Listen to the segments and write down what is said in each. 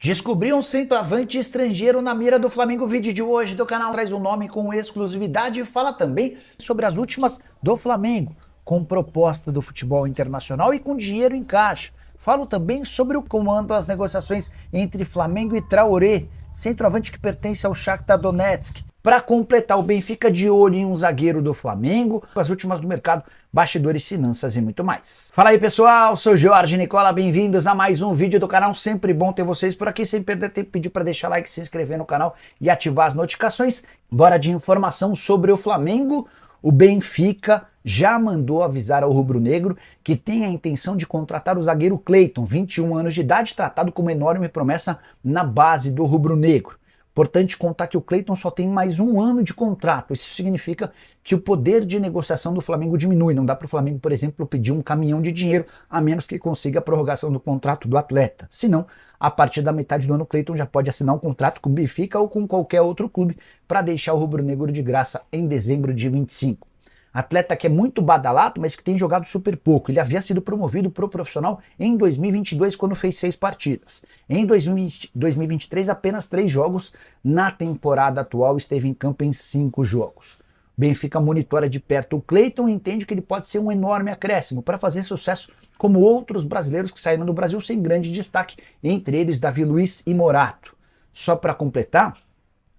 Descobriu um centroavante estrangeiro na mira do Flamengo. O vídeo de hoje do canal traz o nome com exclusividade e fala também sobre as últimas do Flamengo, com proposta do futebol internacional e com dinheiro em caixa. Falo também sobre o comando das negociações entre Flamengo e Traoré, centroavante que pertence ao Shakhtar Donetsk. Para completar, o Benfica de olho em um zagueiro do Flamengo, as últimas do mercado, bastidores, finanças e muito mais. Fala aí pessoal, sou Jorge Nicola, bem-vindos a mais um vídeo do canal, sempre bom ter vocês por aqui, sem perder tempo, pedir para deixar like, se inscrever no canal e ativar as notificações. Bora de informação sobre o Flamengo. O Benfica já mandou avisar ao rubro-negro que tem a intenção de contratar o zagueiro Cleiton, 21 anos de idade, tratado como enorme promessa na base do rubro-negro. Importante contar que o Cleiton só tem mais um ano de contrato. Isso significa que o poder de negociação do Flamengo diminui. Não dá para o Flamengo, por exemplo, pedir um caminhão de dinheiro, a menos que consiga a prorrogação do contrato do atleta. Senão, a partir da metade do ano, o Cleiton já pode assinar um contrato com o Benfica ou com qualquer outro clube para deixar o rubro-negro de graça em dezembro de 25. Atleta que é muito badalado, mas que tem jogado super pouco. Ele havia sido promovido para o profissional em 2022, quando fez 6 partidas. Em 2023, apenas 3 jogos. Na temporada atual, esteve em campo em 5 jogos. Benfica monitora de perto o Cleiton e entende que ele pode ser um enorme acréscimo para fazer sucesso como outros brasileiros que saíram do Brasil sem grande destaque, entre eles Davi Luiz e Morato. Só para completar,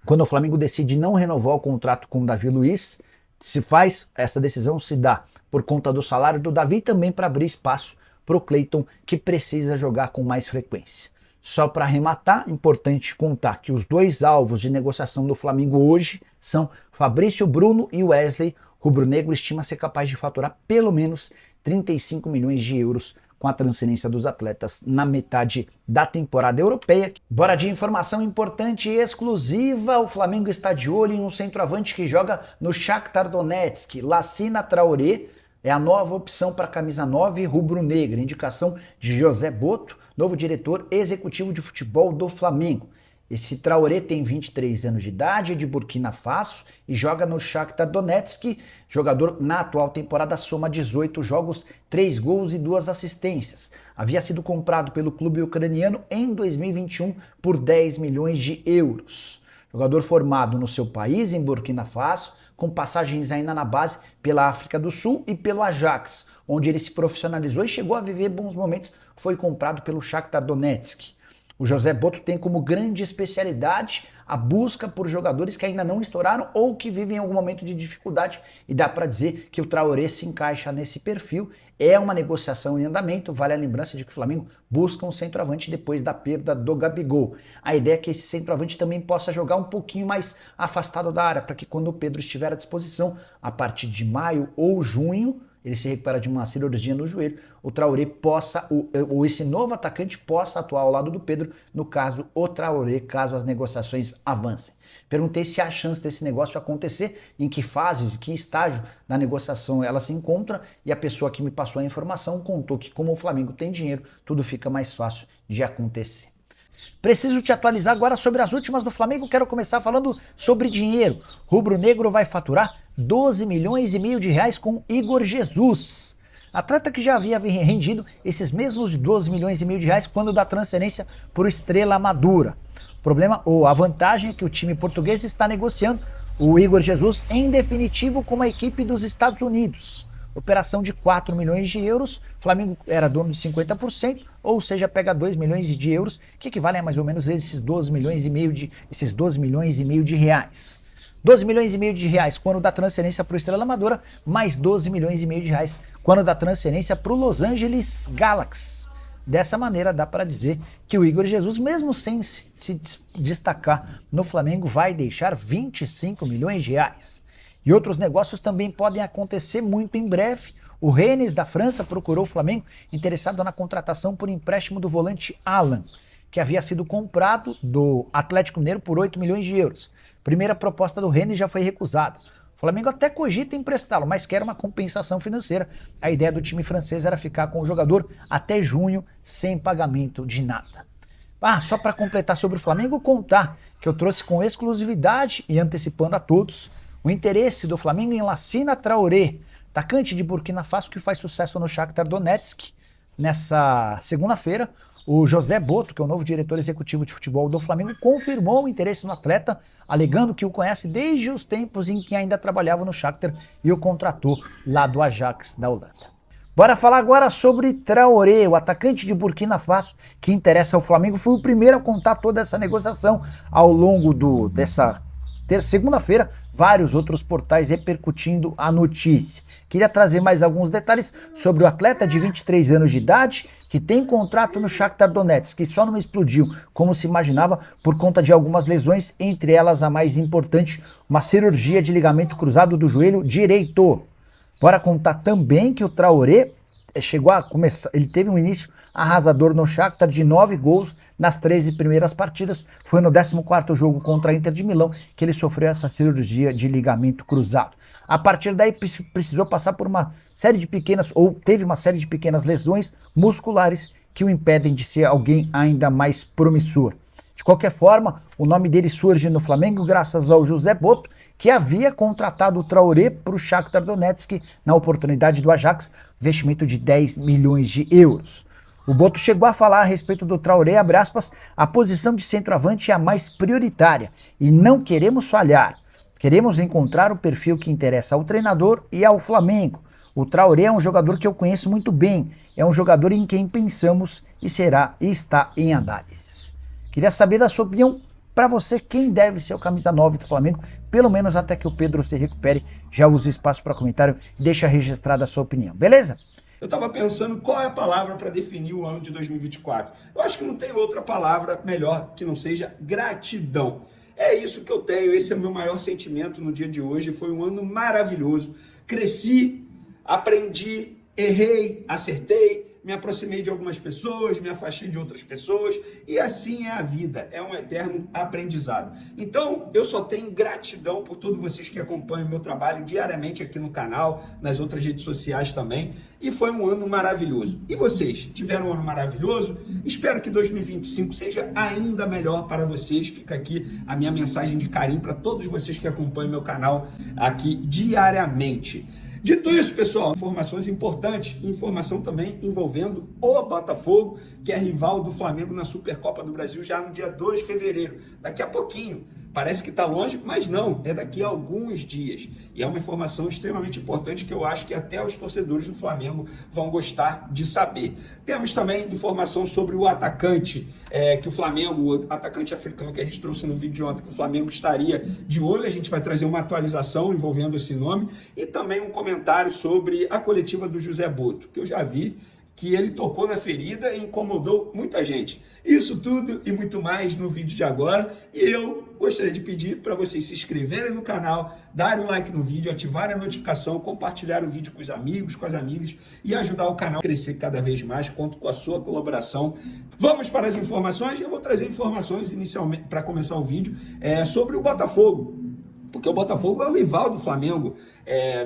quando o Flamengo decide não renovar o contrato com o Davi Luiz, essa decisão se dá por conta do salário do Davi, também para abrir espaço para o Cleiton, que precisa jogar com mais frequência. Só para arrematar, importante contar que os 2 alvos de negociação do Flamengo hoje são Fabrício Bruno e Wesley. O rubro-negro estima ser capaz de faturar pelo menos 35 milhões de euros com a transferência dos atletas na metade da temporada europeia. Bora de informação importante e exclusiva. O Flamengo está de olho em um centroavante que joga no Shakhtar Donetsk. Lassina Traoré é a nova opção para a camisa 9 rubro-negra. Indicação de José Boto, novo diretor executivo de futebol do Flamengo. Esse Traoré tem 23 anos de idade, é de Burkina Faso e joga no Shakhtar Donetsk. Jogador na atual temporada soma 18 jogos, 3 gols e 2 assistências. Havia sido comprado pelo clube ucraniano em 2021 por 10 milhões de euros. Jogador formado no seu país, em Burkina Faso, com passagens ainda na base pela África do Sul e pelo Ajax, onde ele se profissionalizou e chegou a viver bons momentos, foi comprado pelo Shakhtar Donetsk. O José Boto tem como grande especialidade a busca por jogadores que ainda não estouraram ou que vivem em algum momento de dificuldade, e dá para dizer que o Traoré se encaixa nesse perfil. É uma negociação em andamento, vale a lembrança de que o Flamengo busca um centroavante depois da perda do Gabigol. A ideia é que esse centroavante também possa jogar um pouquinho mais afastado da área, para que quando o Pedro estiver à disposição, a partir de maio ou junho, ele se recupera de uma cirurgia no joelho, o Traoré possa, ou esse novo atacante possa atuar ao lado do Pedro, no caso, o Traoré, caso as negociações avancem. Perguntei se há chance desse negócio acontecer, em que fase, de que estágio da negociação ela se encontra, e a pessoa que me passou a informação contou que, como o Flamengo tem dinheiro, tudo fica mais fácil de acontecer. Preciso te atualizar agora sobre as últimas do Flamengo. Quero começar falando sobre dinheiro. Rubro-negro vai faturar 12 milhões e meio de reais com Igor Jesus. Atleta que já havia rendido esses mesmos 12 milhões e meio de reais quando da transferência por Estrela Madura. O problema, ou a vantagem, é que o time português está negociando o Igor Jesus em definitivo com a equipe dos Estados Unidos. Operação de 4 milhões de euros, Flamengo era dono de 50%, ou seja, pega 2 milhões de euros, que equivalem a mais ou menos esses 12 milhões e meio de reais. 12 milhões e meio de reais quando da transferência para o Estrela Madura, mais 12 milhões e meio de reais quando da transferência para o Los Angeles Galaxy. Dessa maneira, dá para dizer que o Igor Jesus, mesmo sem se destacar no Flamengo, vai deixar 25 milhões de reais. E outros negócios também podem acontecer muito em breve. O Rennes da França procurou o Flamengo interessado na contratação por empréstimo do volante Alan, que havia sido comprado do Atlético Mineiro por 8 milhões de euros. Primeira proposta do Rennes já foi recusada. O Flamengo até cogita emprestá-lo, mas quer uma compensação financeira. A ideia do time francês era ficar com o jogador até junho sem pagamento de nada. Só para completar sobre o Flamengo, contar que eu trouxe com exclusividade e antecipando a todos o interesse do Flamengo em Lassina Traoré, atacante de Burkina Faso que faz sucesso no Shakhtar Donetsk. nessa segunda-feira, o José Botto, que é o novo diretor executivo de futebol do Flamengo, confirmou o interesse no atleta, alegando que o conhece desde os tempos em que ainda trabalhava no Shakhtar e o contratou lá do Ajax da Holanda. Bora falar agora sobre Traoré, o atacante de Burkina Faso, que interessa ao Flamengo, foi o primeiro a contar toda essa negociação ao longo dessa segunda-feira, vários outros portais repercutindo a notícia. Queria trazer mais alguns detalhes sobre o atleta de 23 anos de idade, que tem contrato no Shakhtar Donetsk, que só não explodiu como se imaginava por conta de algumas lesões, entre elas a mais importante, uma cirurgia de ligamento cruzado do joelho direito. Bora contar também que o Traoré chegou a começar, ele teve um início arrasador no Shakhtar de 9 gols nas 13 primeiras partidas. Foi no 14º jogo contra a Inter de Milão que ele sofreu essa cirurgia de ligamento cruzado. A partir daí precisou passar por uma série de pequenas, ou teve uma série de pequenas lesões musculares que o impedem de ser alguém ainda mais promissor. De qualquer forma, o nome dele surge no Flamengo graças ao José Botto, que havia contratado o Traoré para o Shakhtar Donetsk na oportunidade do Ajax, investimento de 10 milhões de euros. O Botto chegou a falar a respeito do Traoré, abre aspas, a posição de centroavante é a mais prioritária e não queremos falhar. Queremos encontrar o perfil que interessa ao treinador e ao Flamengo. O Traoré é um jogador que eu conheço muito bem, é um jogador em quem pensamos e será e está em análise. Queria saber da sua opinião, para você, quem deve ser o camisa 9 do Flamengo, pelo menos até que o Pedro se recupere. Já usa o espaço para comentário e deixa registrada a sua opinião, beleza? Eu estava pensando qual é a palavra para definir o ano de 2024. Eu acho que não tem outra palavra melhor que não seja gratidão. É isso que eu tenho, esse é o meu maior sentimento no dia de hoje. Foi um ano maravilhoso. Cresci, aprendi, errei, acertei, me aproximei de algumas pessoas, me afastei de outras pessoas, e assim é a vida, é um eterno aprendizado. Então, eu só tenho gratidão por todos vocês que acompanham o meu trabalho diariamente aqui no canal, nas outras redes sociais também, e foi um ano maravilhoso. E vocês, tiveram um ano maravilhoso? Espero que 2025 seja ainda melhor para vocês. Fica aqui a minha mensagem de carinho para todos vocês que acompanham meu canal aqui diariamente. Dito isso, pessoal, informações importantes, informação também envolvendo o Botafogo, que é rival do Flamengo na Supercopa do Brasil já no dia 2 de fevereiro, daqui a pouquinho. Parece que está longe, mas não, é daqui a alguns dias. E é uma informação extremamente importante que eu acho que até os torcedores do Flamengo vão gostar de saber. Temos também informação sobre o atacante, que o Flamengo, o atacante africano que a gente trouxe no vídeo de ontem, que o Flamengo estaria de olho. A gente vai trazer uma atualização envolvendo esse nome e também um comentário sobre a coletiva do José Botto, que eu já vi que ele tocou na ferida e incomodou muita gente. Isso tudo e muito mais no vídeo de agora. E eu gostaria de pedir para vocês se inscreverem no canal, darem um like no vídeo, ativarem a notificação, compartilhar o vídeo com os amigos, com as amigas e ajudar o canal a crescer cada vez mais. Conto com a sua colaboração. Vamos para as informações. Eu vou trazer informações inicialmente para começar o vídeo sobre o Botafogo. Porque o Botafogo é o rival do Flamengo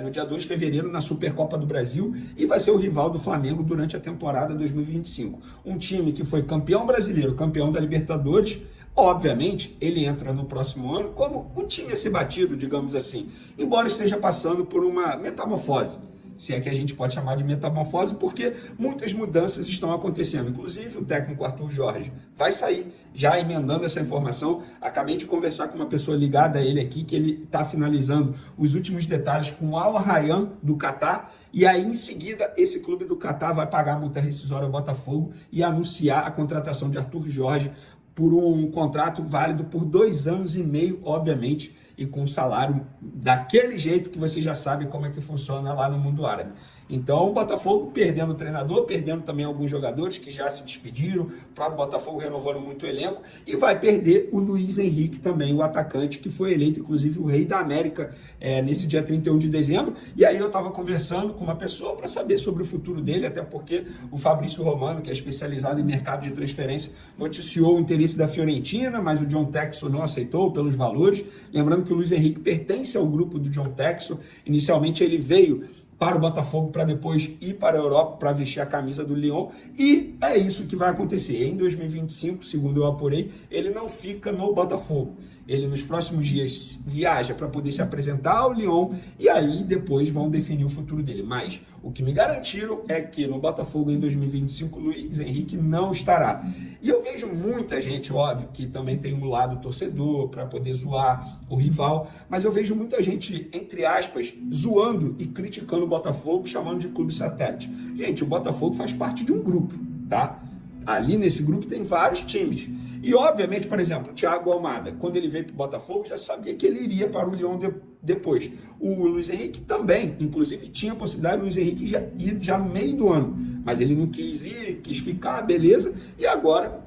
no dia 2 de fevereiro na Supercopa do Brasil e vai ser o rival do Flamengo durante a temporada 2025. Um time que foi campeão brasileiro, campeão da Libertadores, obviamente ele entra no próximo ano como um time a ser batido, digamos assim, embora esteja passando por uma metamorfose. Se é que a gente pode chamar de metamorfose, porque muitas mudanças estão acontecendo. Inclusive, o técnico Arthur Jorge vai sair, já emendando essa informação. Acabei de conversar com uma pessoa ligada a ele aqui, que ele está finalizando os últimos detalhes com o Al Rayyan do Catar, e aí, em seguida, esse clube do Catar vai pagar a multa rescisória ao Botafogo e anunciar a contratação de Arthur Jorge por um contrato válido por 2 anos e meio, obviamente, e com um salário daquele jeito que você já sabe como é que funciona lá no mundo árabe. Então, o Botafogo perdendo o treinador, perdendo também alguns jogadores que já se despediram, o próprio Botafogo renovando muito o elenco, e vai perder o Luiz Henrique também, o atacante, que foi eleito, inclusive, o Rei da América nesse dia 31 de dezembro. E aí eu estava conversando com uma pessoa para saber sobre o futuro dele, até porque o Fabrício Romano, que é especializado em mercado de transferência, noticiou o interesse da Fiorentina, mas o John Textor não aceitou pelos valores. Lembrando que o Luiz Henrique pertence ao grupo do John Textor. Inicialmente ele veio para o Botafogo, para depois ir para a Europa para vestir a camisa do Lyon, e é isso que vai acontecer. Em 2025, segundo eu apurei, ele não fica no Botafogo. Ele nos próximos dias viaja para poder se apresentar ao Lyon e aí depois vão definir o futuro dele. Mas o que me garantiram é que no Botafogo em 2025 o Luiz Henrique não estará. E eu vejo muita gente, óbvio, que também tem um lado torcedor para poder zoar o rival, mas eu vejo muita gente, entre aspas, zoando e criticando o Botafogo, chamando de clube satélite. Gente, o Botafogo faz parte de um grupo, tá? Ali nesse grupo tem vários times. E, obviamente, por exemplo, o Thiago Almada, quando ele veio para o Botafogo, já sabia que ele iria para o Lyon depois. O Luiz Henrique também, inclusive, tinha a possibilidade do Luiz Henrique ir já no meio do ano. Mas ele não quis ir, quis ficar, beleza. E agora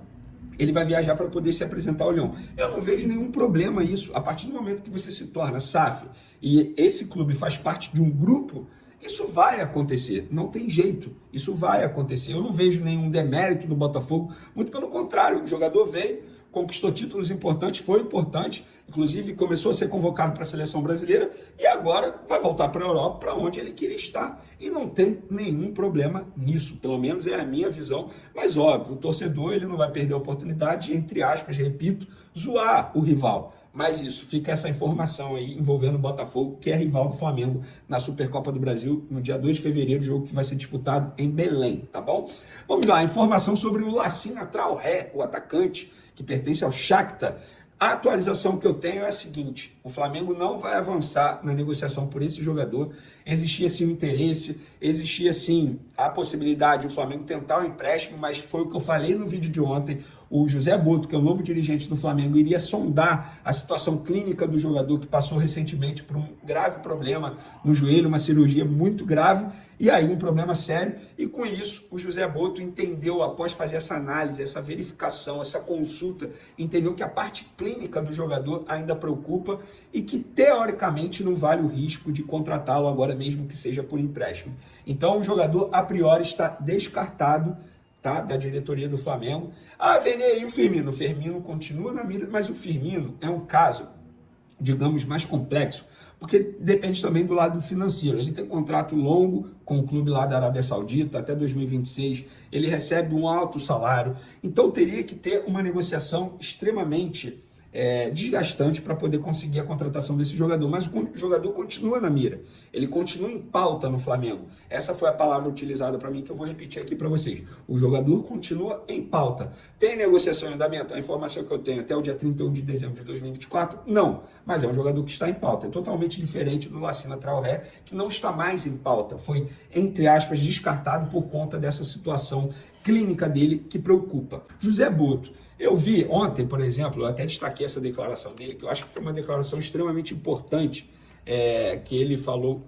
ele vai viajar para poder se apresentar ao Lyon. Eu não vejo nenhum problema isso. A partir do momento que você se torna SAF e esse clube faz parte de um grupo, isso vai acontecer, não tem jeito, isso vai acontecer. Eu não vejo nenhum demérito do Botafogo, muito pelo contrário, o jogador veio, conquistou títulos importantes, foi importante, inclusive começou a ser convocado para a seleção brasileira e agora vai voltar para a Europa, para onde ele queria estar. E não tem nenhum problema nisso, pelo menos é a minha visão, mas óbvio, o torcedor ele não vai perder a oportunidade de, entre aspas, repito, zoar o rival. Mas isso, fica essa informação aí envolvendo o Botafogo, que é rival do Flamengo na Supercopa do Brasil, no dia 2 de fevereiro, jogo que vai ser disputado em Belém, tá bom? Vamos lá, informação sobre o Lassina Traoré, o atacante que pertence ao Shakhtar. A atualização que eu tenho é a seguinte: o Flamengo não vai avançar na negociação por esse jogador. Existia sim o interesse, existia sim a possibilidade de o Flamengo tentar o empréstimo, mas foi o que eu falei no vídeo de ontem. O José Boto, que é o novo dirigente do Flamengo, iria sondar a situação clínica do jogador que passou recentemente por um grave problema no joelho, uma cirurgia muito grave, e aí um problema sério. E com isso, o José Boto entendeu, após fazer essa análise, essa verificação, essa consulta, entendeu que a parte clínica do jogador ainda preocupa e que, teoricamente, não vale o risco de contratá-lo agora mesmo que seja por empréstimo. Então, o jogador, a priori, está descartado, tá, da diretoria do Flamengo. Ah, Vene, e o Firmino? O Firmino continua na mira, mas o Firmino é um caso, digamos, mais complexo, porque depende também do lado financeiro. Ele tem contrato longo com o clube lá da Arábia Saudita, até 2026, ele recebe um alto salário, então teria que ter uma negociação extremamente desgastante para poder conseguir a contratação desse jogador, mas o jogador continua na mira, ele continua em pauta no Flamengo. Essa foi a palavra utilizada para mim, que eu vou repetir aqui para vocês. O jogador continua em pauta. Tem negociação em andamento? A informação que eu tenho até o dia 31 de dezembro de 2024? Não, mas é um jogador que está em pauta. É totalmente diferente do Lassina Traoré, que não está mais em pauta. Foi, entre aspas, descartado por conta dessa situação clínica dele que preocupa. José Boto. Eu vi ontem, por exemplo, eu até destaquei essa declaração dele, que eu acho que foi uma declaração extremamente importante, que ele falou,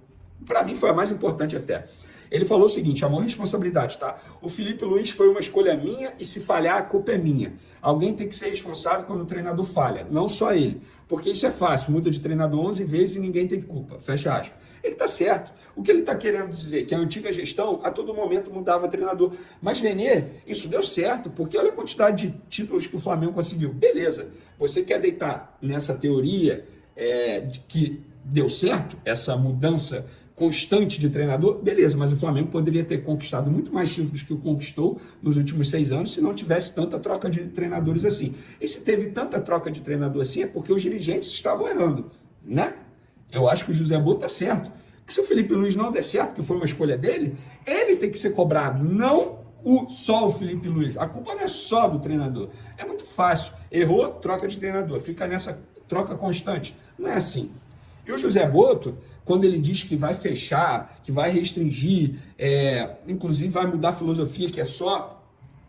para mim foi a mais importante até. Ele falou o seguinte: amor, responsabilidade, tá? O Felipe Luiz foi uma escolha minha e se falhar a culpa é minha. Alguém tem que ser responsável quando o treinador falha, não só ele. Porque isso é fácil, muda de treinador 11 vezes e ninguém tem culpa, fecha aspas. Ele tá certo. O que ele tá querendo dizer? Que a antiga gestão, a todo momento, mudava treinador. Mas, Vene, isso deu certo, porque olha a quantidade de títulos que o Flamengo conseguiu. Beleza, você quer deitar nessa teoria de que deu certo, essa mudança constante de treinador, beleza, mas o Flamengo poderia ter conquistado muito mais títulos que o conquistou nos últimos 6 anos se não tivesse tanta troca de treinadores assim. E se teve tanta troca de treinador assim é porque os dirigentes estavam errando, né? Eu acho que o José Boto tá certo. Que se o Felipe Luiz não der certo, que foi uma escolha dele, ele tem que ser cobrado, não só o Felipe Luiz. A culpa não é só do treinador. É muito fácil. Errou, troca de treinador. Fica nessa troca constante. Não é assim. E o José Boto, quando ele diz que vai fechar, que vai restringir, inclusive vai mudar a filosofia, que é só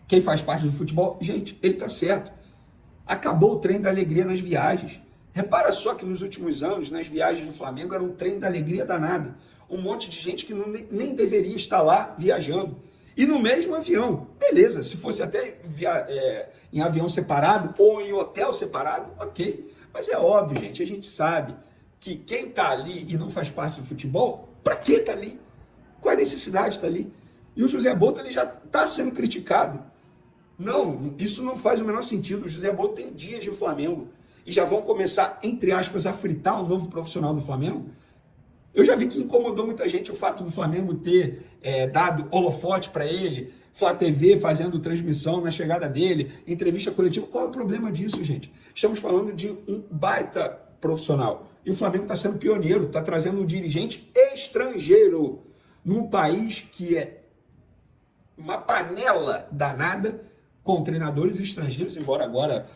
quem faz parte do futebol, gente, ele está certo. Acabou o trem da alegria nas viagens. Repara só que nos últimos anos, nas viagens do Flamengo, era um trem da alegria danada. Um monte de gente que nem deveria estar lá viajando. E no mesmo avião. Beleza, se fosse até em avião separado ou em hotel separado, ok. Mas é óbvio, gente, a gente sabe que quem está ali e não faz parte do futebol, para que está ali? Qual a necessidade de estar ali? E o José Boto ele já está sendo criticado. Não, isso não faz o menor sentido. O José Boto tem dias de Flamengo e já vão começar, entre aspas, a fritar o novo profissional do Flamengo. Eu já vi que incomodou muita gente o fato do Flamengo ter dado holofote para ele, Flá TV fazendo transmissão na chegada dele, entrevista coletiva. Qual é o problema disso, gente? Estamos falando de um baita profissional. E o Flamengo está sendo pioneiro, está trazendo um dirigente estrangeiro num país que é uma panela danada com treinadores estrangeiros, embora agora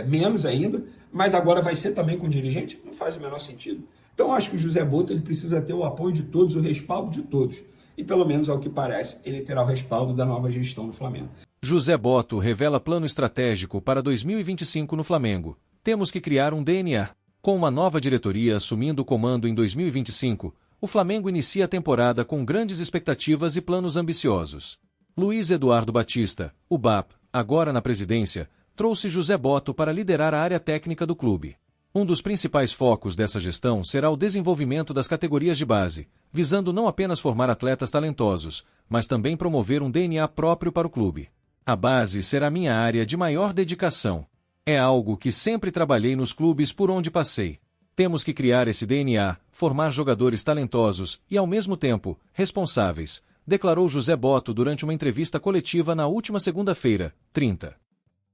menos ainda, mas agora vai ser também com dirigente? Não faz o menor sentido. Então, eu acho que o José Botto ele precisa ter o apoio de todos, o respaldo de todos. E, pelo menos, ao que parece, ele terá o respaldo da nova gestão do Flamengo. José Botto revela plano estratégico para 2025 no Flamengo. Temos que criar um DNA. Com uma nova diretoria assumindo o comando em 2025, o Flamengo inicia a temporada com grandes expectativas e planos ambiciosos. Luiz Eduardo Batista, o BAP, agora na presidência, trouxe José Botto para liderar a área técnica do clube. Um dos principais focos dessa gestão será o desenvolvimento das categorias de base, visando não apenas formar atletas talentosos, mas também promover um DNA próprio para o clube. A base será minha área de maior dedicação. É algo que sempre trabalhei nos clubes por onde passei. Temos que criar esse DNA, formar jogadores talentosos e, ao mesmo tempo, responsáveis, declarou José Botto durante uma entrevista coletiva na última segunda-feira, 30.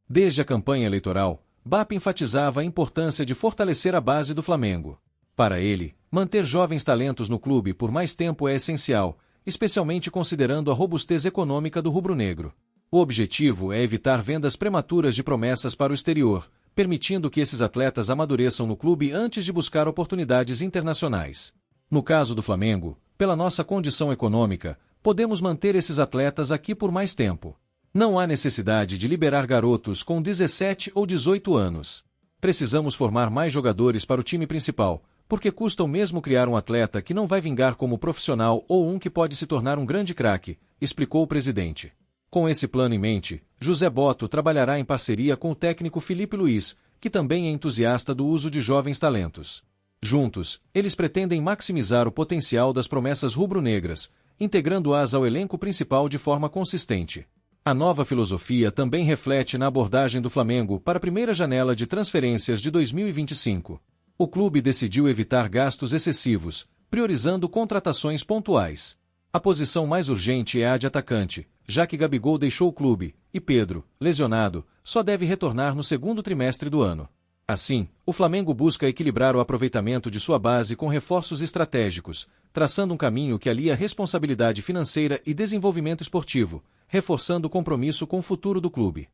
Desde a campanha eleitoral, BAP enfatizava a importância de fortalecer a base do Flamengo. Para ele, manter jovens talentos no clube por mais tempo é essencial, especialmente considerando a robustez econômica do rubro-negro. O objetivo é evitar vendas prematuras de promessas para o exterior, permitindo que esses atletas amadureçam no clube antes de buscar oportunidades internacionais. No caso do Flamengo, pela nossa condição econômica, podemos manter esses atletas aqui por mais tempo. Não há necessidade de liberar garotos com 17 ou 18 anos. Precisamos formar mais jogadores para o time principal, porque custa o mesmo criar um atleta que não vai vingar como profissional ou um que pode se tornar um grande craque, explicou o presidente. Com esse plano em mente, José Botto trabalhará em parceria com o técnico Felipe Luiz, que também é entusiasta do uso de jovens talentos. Juntos, eles pretendem maximizar o potencial das promessas rubro-negras, integrando-as ao elenco principal de forma consistente. A nova filosofia também reflete na abordagem do Flamengo para a primeira janela de transferências de 2025. O clube decidiu evitar gastos excessivos, priorizando contratações pontuais. A posição mais urgente é a de atacante, já que Gabigol deixou o clube, e Pedro, lesionado, só deve retornar no segundo trimestre do ano. Assim, o Flamengo busca equilibrar o aproveitamento de sua base com reforços estratégicos, traçando um caminho que alia responsabilidade financeira e desenvolvimento esportivo, reforçando o compromisso com o futuro do clube.